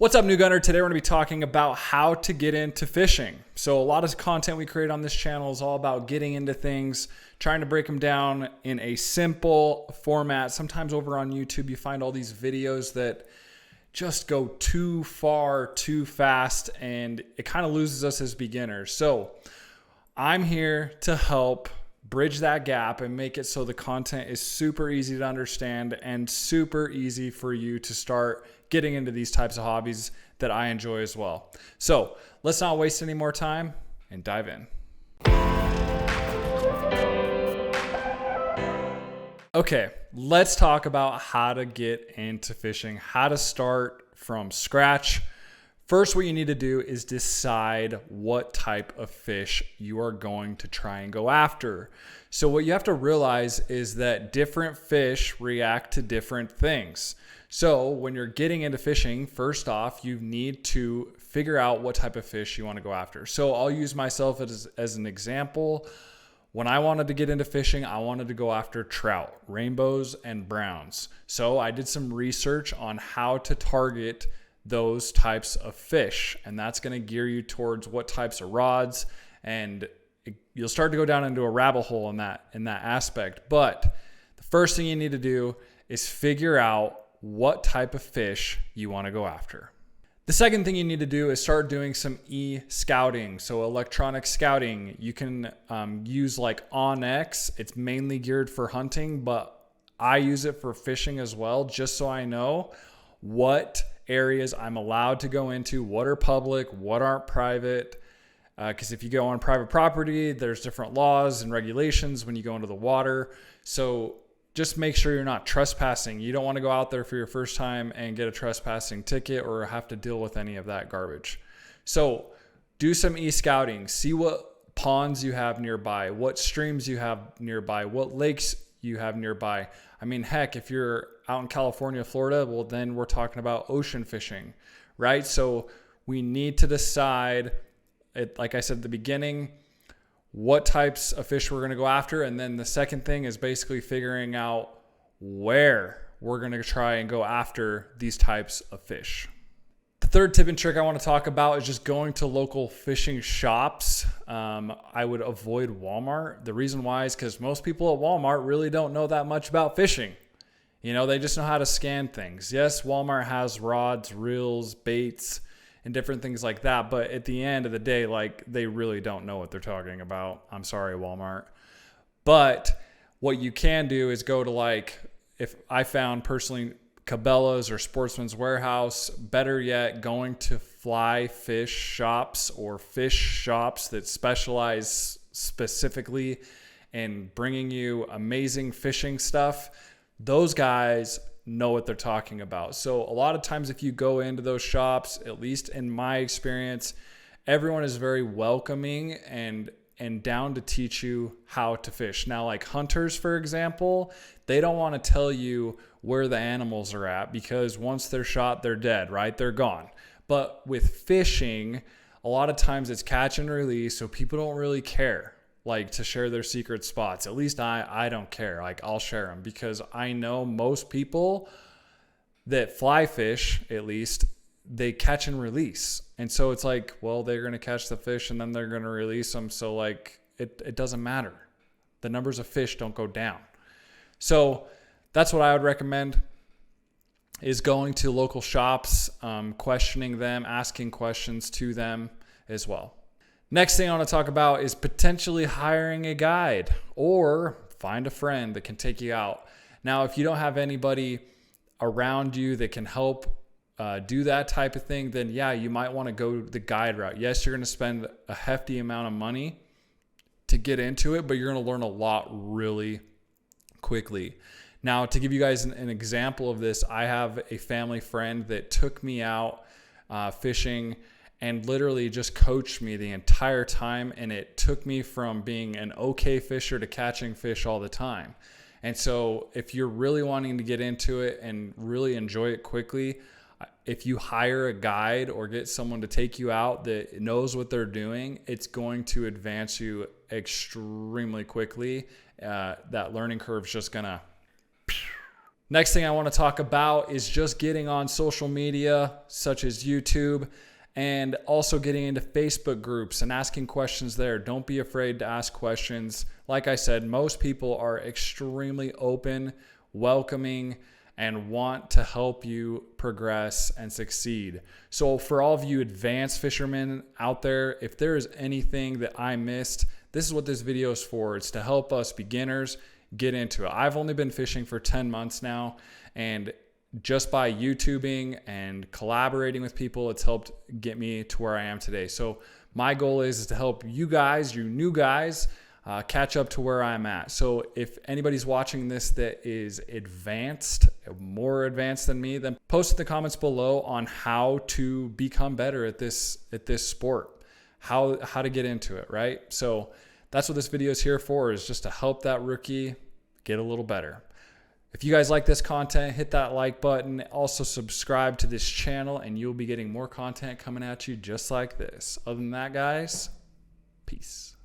What's up, New Gunner? Today we're going to be talking about how to get into fishing. So a lot of content we create on this channel is all about getting into things, trying to break them down in a simple format. Sometimes over on YouTube you find all these videos that just go too far, too fast, and it kind of loses us as beginners. So I'm here to help bridge that gap and make it so the content is super easy to understand and super easy for you to start getting into these types of hobbies that I enjoy as well. So let's not waste any more time and dive in. Okay, let's talk about how to get into fishing, how to start from scratch. First, what you need to do is decide what type of fish you are going to try and go after. So what you have to realize is that different fish react to different things. So when you're getting into fishing, first off, you need to figure out what type of fish you want to go after. So I'll use myself as an example. When I wanted to get into fishing, I wanted to go after trout, rainbows, and browns. So I did some research on how to target those types of fish, and that's going to gear you towards what types of rods, and you'll start to go down into a rabbit hole in that aspect. But the first thing you need to do is figure out what type of fish you want to go after. The second thing you need to do is start doing some e-scouting, so electronic scouting. You can use like OnX. It's mainly geared for hunting, but I use it for fishing as well, just so I know what areas I'm allowed to go into, what are public, what aren't private. Because if you go on private property, there's different laws and regulations when you go into the water. So just make sure you're not trespassing. You don't want to go out there for your first time and get a trespassing ticket or have to deal with any of that garbage. So do some e-scouting. See what ponds you have nearby, what streams you have nearby, what lakes you have nearby. I mean, heck, if you're out in California, Florida, well, then we're talking about ocean fishing, right? So we need to decide, like I said at the beginning, what types of fish we're going to go after. And then the second thing is basically figuring out where we're going to try and go after these types of fish. The third tip and trick I want to talk about is just going to local fishing shops. I would avoid Walmart. The reason why is because most people at Walmart really don't know that much about fishing. You know, they just know how to scan things. Yes, Walmart has rods, reels, baits, and different things like that. But at the end of the day, like, they really don't know what they're talking about. I'm sorry, Walmart. But what you can do is go to, like, if I found personally Cabela's or Sportsman's Warehouse, better yet, going to fly fish shops or fish shops that specialize specifically in bringing you amazing fishing stuff. Those guys know what they're talking about. So a lot of times if you go into those shops, at least in my experience, everyone is very welcoming and down to teach you how to fish. Now, like hunters, for example, they don't want to tell you where the animals are at because once they're shot, they're dead, right? They're gone. But with fishing, a lot of times it's catch and release, so people don't really care like to share their secret spots. At least I don't care. Like, I'll share them because I know most people that fly fish, at least, they catch and release. And so it's like, well, they're going to catch the fish and then they're going to release them. So like, it doesn't matter. The numbers of fish don't go down. So that's what I would recommend, is going to local shops, questioning them, asking questions to them as well. Next thing I want to talk about is potentially hiring a guide or find a friend that can take you out. Now, if you don't have anybody around you that can help do that type of thing, then yeah, you might want to go the guide route. Yes, you're going to spend a hefty amount of money to get into it, but you're going to learn a lot really quickly. Now, to give you guys an example of this, I have a family friend that took me out fishing and literally just coached me the entire time. And it took me from being an okay fisher to catching fish all the time. And so if you're really wanting to get into it and really enjoy it quickly, if you hire a guide or get someone to take you out that knows what they're doing, it's going to advance you extremely quickly. That learning curve is just going to Next thing I want to talk about is just getting on social media such as YouTube, and also getting into Facebook groups and asking questions there. Don't be afraid to ask questions. Like I said, most people are extremely open, welcoming, and want to help you progress and succeed. So for all of you advanced fishermen out there, if there is anything that I missed, this is what this video is for. It's to help us beginners get into it. I've only been fishing for 10 months now, and just by YouTubing and collaborating with people, it's helped get me to where I am today. So my goal is to help you guys, you new guys, catch up to where I'm at. So if anybody's watching this that is advanced, more advanced than me, then post in the comments below on how to become better at this sport, how to get into it, right? So that's what this video is here for, is just to help that rookie get a little better. If you guys like this content, hit that like button. Also subscribe to this channel, and you'll be getting more content coming at you just like this. Other than that, guys, peace.